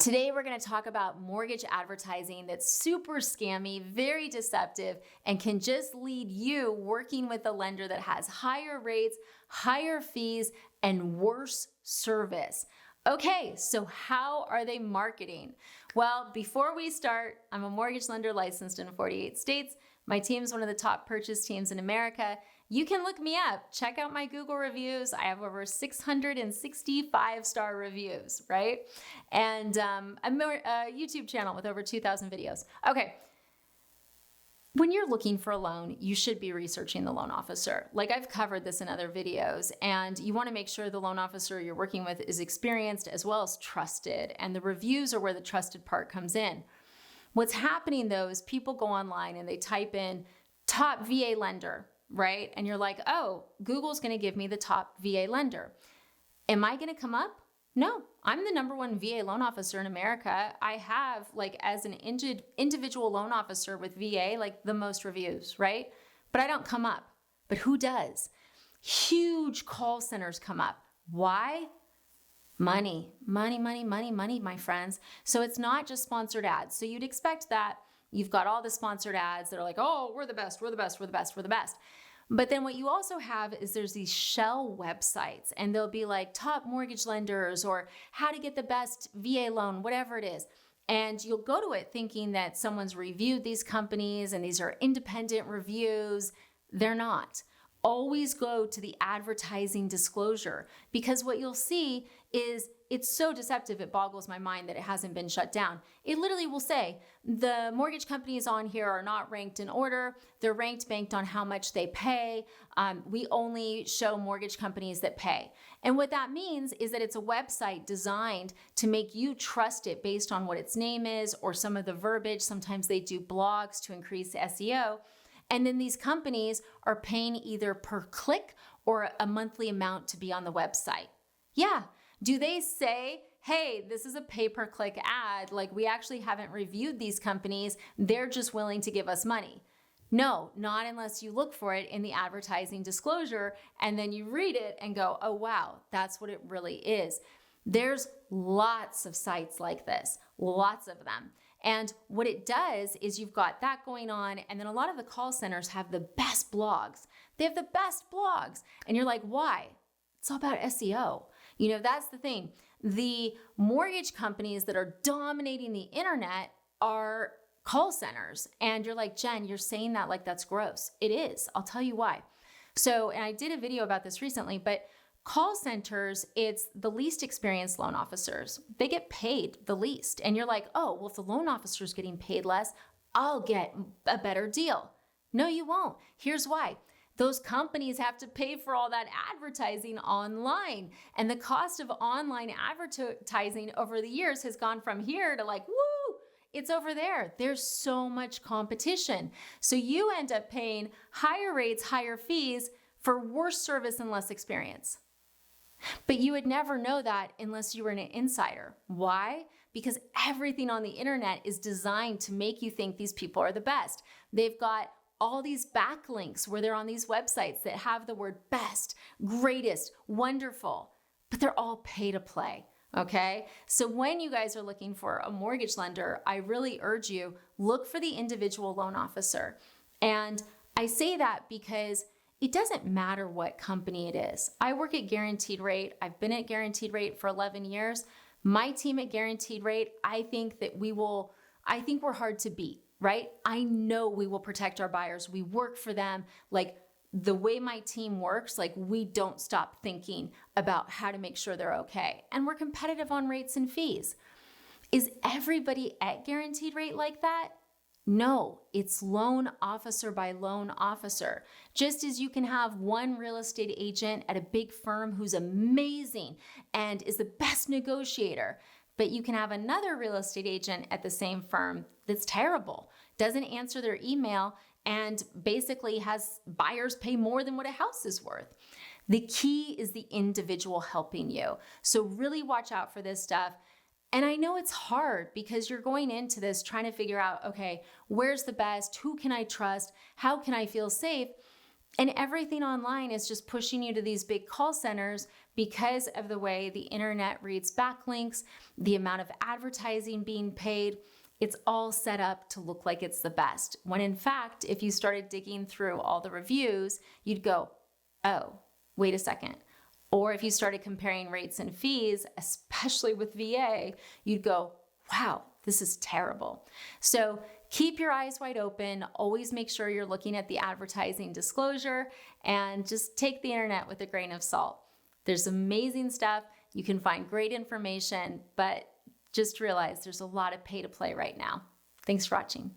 Today, we're going to talk about mortgage advertising that's super scammy, very deceptive, and can just lead you working with a lender that has higher rates, higher fees, and worse service. Okay, so how are they marketing? Well, before we start, I'm a mortgage lender licensed in 48 states. My team's one of the top purchase teams in America. You can look me up. Check out my Google reviews. I have over 665-star reviews, right? And a YouTube channel with over 2,000 videos. Okay. When you're looking for a loan, you should be researching the loan officer. Like I've covered this in other videos, and you want to make sure the loan officer you're working with is experienced as well as trusted, and the reviews are where the trusted part comes in. What's happening though is people go online and they type in top VA lender, right? And you're like, oh, Google's going to give me the top VA lender. Am I going to come up? No, I'm the #1 VA loan officer in America. I have, like, as an individual loan officer with VA, like the most reviews, right? But I don't come up. But who does? Huge call centers come up. Why? Money, my friends. So it's not just sponsored ads. So you'd expect that. You've got all the sponsored ads that are like, oh, we're the best, we're the best, we're the best, we're the best. But then what you also have is there's these shell websites, and they'll be like top mortgage lenders or how to get the best VA loan, whatever it is. And you'll go to it thinking that someone's reviewed these companies and these are independent reviews. They're not. Always go to the advertising disclosure, because what you'll see is it's so deceptive, it boggles my mind that it hasn't been shut down. It literally will say, the mortgage companies on here are not ranked in order. They're ranked based on how much they pay. We only show mortgage companies that pay. And what that means is that it's a website designed to make you trust it based on what its name is or some of the verbiage. Sometimes they do blogs to increase SEO. And then these companies are paying either per click or a monthly amount to be on the website. Yeah. Do they say, hey, this is a pay-per-click ad, like we actually haven't reviewed these companies, they're just willing to give us money? No, not unless you look for it in the advertising disclosure and then you read it and go, oh wow, that's what it really is. There's lots of sites like this, lots of them. And what it does is you've got that going on, and then a lot of the call centers have the best blogs. They have the best blogs. And you're like, why? It's all about SEO. You know, that's the thing. The mortgage companies that are dominating the internet are call centers. And you're like, Jen, you're saying that like that's gross. It is. I'll tell you why. So, and I did a video about this recently, but call centers, it's the least experienced loan officers. They get paid the least. And you're like, oh, well, if the loan officer is getting paid less, I'll get a better deal. No, you won't. Here's why. Those companies have to pay for all that advertising online. And the cost of online advertising over the years has gone from here to like, woo, it's over there. There's so much competition. So you end up paying higher rates, higher fees for worse service and less experience. But you would never know that unless you were an insider. Why? Because everything on the internet is designed to make you think these people are the best. They've got all these backlinks where they're on these websites that have the word best, greatest, wonderful, but they're all pay to play. Okay. So when you guys are looking for a mortgage lender, I really urge you, look for the individual loan officer. And I say that because it doesn't matter what company it is. I work at Guaranteed Rate. I've been at Guaranteed Rate for 11 years. My team at Guaranteed Rate, I think we're hard to beat, right? I know we will protect our buyers. We work for them. Like the way my team works, like we don't stop thinking about how to make sure they're okay. And we're competitive on rates and fees. Is everybody at Guaranteed Rate like that? No, it's loan officer by loan officer. Just as you can have one real estate agent at a big firm who's amazing and is the best negotiator, but you can have another real estate agent at the same firm that's terrible, doesn't answer their email, and basically has buyers pay more than what a house is worth. The key is the individual helping you. So really watch out for this stuff. And I know it's hard because you're going into this trying to figure out, okay, where's the best? Who can I trust? How can I feel safe? And everything online is just pushing you to these big call centers because of the way the internet reads backlinks, the amount of advertising being paid. It's all set up to look like it's the best. When in fact, if you started digging through all the reviews, you'd go, oh, wait a second. Or if you started comparing rates and fees, especially with VA, you'd go, wow, this is terrible. So keep your eyes wide open. Always make sure you're looking at the advertising disclosure and just take the internet with a grain of salt. There's amazing stuff. You can find great information, but just realize there's a lot of pay to play right now. Thanks for watching.